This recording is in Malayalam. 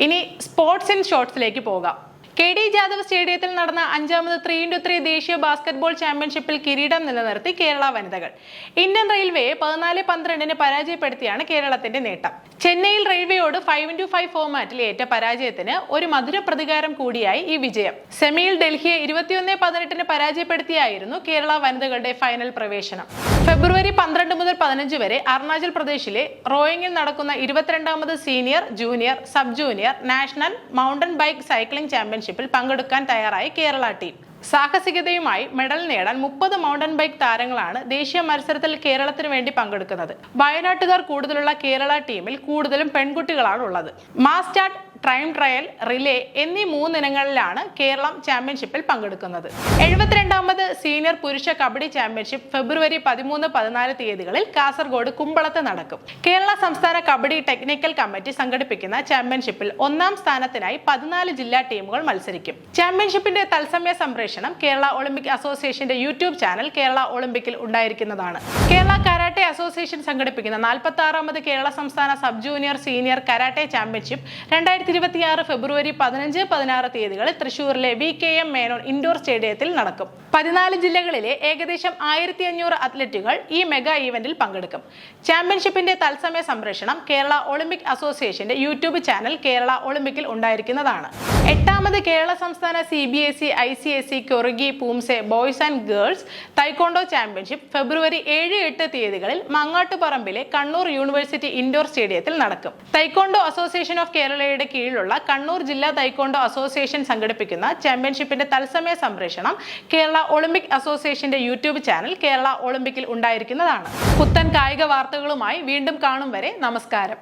ഇനി സ്പോർട്സ് ആൻഡ് ഷോർട്സിലേക്ക് പോകാം. KD ജാദവ് സ്റ്റേഡിയത്തിൽ നടന്ന 5ാമത് 3x3 ദേശീയ ബാസ്കറ്റ്ബോൾ ചാമ്പ്യൻഷിപ്പിൽ കിരീടം നിലനിർത്തി കേരള വനിതകൾ. ഇന്ത്യൻ റെയിൽവേയെ 14-12 പരാജയപ്പെടുത്തിയാണ് കേരളത്തിന്റെ നേട്ടം. ചെന്നൈയിൽ റെയിൽവേയോട് 5x5 ഫോർമാറ്റിൽ ഏറ്റ പരാജയത്തിന് ഒരു മധുര പ്രതികാരം കൂടിയായി ഈ വിജയം. സെമിയിൽ ഡൽഹിയെ 21-18 പരാജയപ്പെടുത്തിയായിരുന്നു കേരള വനിതകളുടെ ഫൈനൽ പ്രവേശനം. ഫെബ്രുവരി 12 മുതൽ 15 വരെ അരുണാചൽ പ്രദേശിലെ റോയിങ്ങിൽ നടക്കുന്ന 22ാമത് senior, junior, sub junior national mountain bike cycling ചാമ്പ്യൻഷിപ്പിൽ പങ്കെടുക്കാൻ തയ്യാറായി കേരള ടീം. സാഹസികതയുമായി മെഡൽ നേടാൻ 30 മൗണ്ടൻ ബൈക്ക് താരങ്ങളാണ് ദേശീയ മത്സരത്തിൽ കേരളത്തിന് വേണ്ടി പങ്കെടുക്കുന്നത്. വയനാട്ടുകാർ കൂടുതലുള്ള കേരള ടീമിൽ കൂടുതലും പെൺകുട്ടികളാണ് ഉള്ളത്. Mass start, time trial, relay എന്നീ 3 ഇനങ്ങളിലാണ് കേരളം ചാമ്പ്യൻഷിപ്പിൽ പങ്കെടുക്കുന്നത്. 72ാമത് സീനിയർ പുരുഷ കബഡി ചാമ്പ്യൻഷിപ്പ് ഫെബ്രുവരി 13-14 തീയതികളിൽ കാസർഗോഡ് കുമ്പളത്ത് നടക്കും. കേരള സംസ്ഥാന കബഡി ടെക്നിക്കൽ കമ്മിറ്റി സംഘടിപ്പിക്കുന്ന ചാമ്പ്യൻഷിപ്പിൽ 1ാം സ്ഥാനത്തിനായി 14 ജില്ലാ ടീമുകൾ മത്സരിക്കും. ചാമ്പ്യൻഷിപ്പിന്റെ തത്സമയ സംപ്രേഷണം കേരള ഒളിമ്പിക് അസോസിയേഷന്റെ യൂട്യൂബ് ചാനൽ കേരള ഒളിമ്പിക്കിൽ ഉണ്ടായിരിക്കുന്നതാണ്. കേരള കരാട്ടെ അസോസിയേഷൻ സംഘടിപ്പിക്കുന്ന 46ാമത് കേരള സംസ്ഥാന sub junior senior karate championship 2026 ഫെബ്രുവരി 15-16 തീയതികളിൽ തൃശൂരിലെ VKM മേനോൻ ഇൻഡോർ സ്റ്റേഡിയത്തിൽ നടക്കും. 14 ജില്ലകളിലെ ഏകദേശം 1500 അത്ലറ്റുകൾ ഈ മെഗാ ഈവന്റിൽ പങ്കെടുക്കും. ചാമ്പ്യൻഷിപ്പിന്റെ തത്സമയ സംപ്രേഷണം കേരള ഒളിമ്പിക് അസോസിയേഷന്റെ യൂട്യൂബ് ചാനൽ കേരള ഒളിമ്പിക്കിൽ ഉണ്ടായിരിക്കുന്നതാണ്. 8ാമത് കേരള സംസ്ഥാന CBSE ICSE കൊറിഗി പൂംസെ boys and girls taekwondo championship ഫെബ്രുവരി 7-8 തീയതികളിൽ മങ്ങാട്ടുപറമ്പിലെ കണ്ണൂർ യൂണിവേഴ്സിറ്റി ഇൻഡോർ സ്റ്റേഡിയത്തിൽ നടക്കും. തൈക്കോണ്ടോ അസോസിയേഷൻ ഓഫ് കേരളയുടെ കീഴിലുള്ള കണ്ണൂർ ജില്ലാ തൈക്കോണ്ടോ അസോസിയേഷൻ സംഘടിപ്പിക്കുന്ന ചാമ്പ്യൻഷിപ്പിന്റെ തത്സമയ സംപ്രേഷണം കേരള ഒളിമ്പിക് അസോസിയേഷന്റെ യൂട്യൂബ് ചാനൽ കേരള ഒളിമ്പിക്കിൽ ഉണ്ടായിരിക്കുന്നതാണ്. പുത്തൻ കായിക വാർത്തകളുമായി വീണ്ടും കാണും വരെ നമസ്കാരം.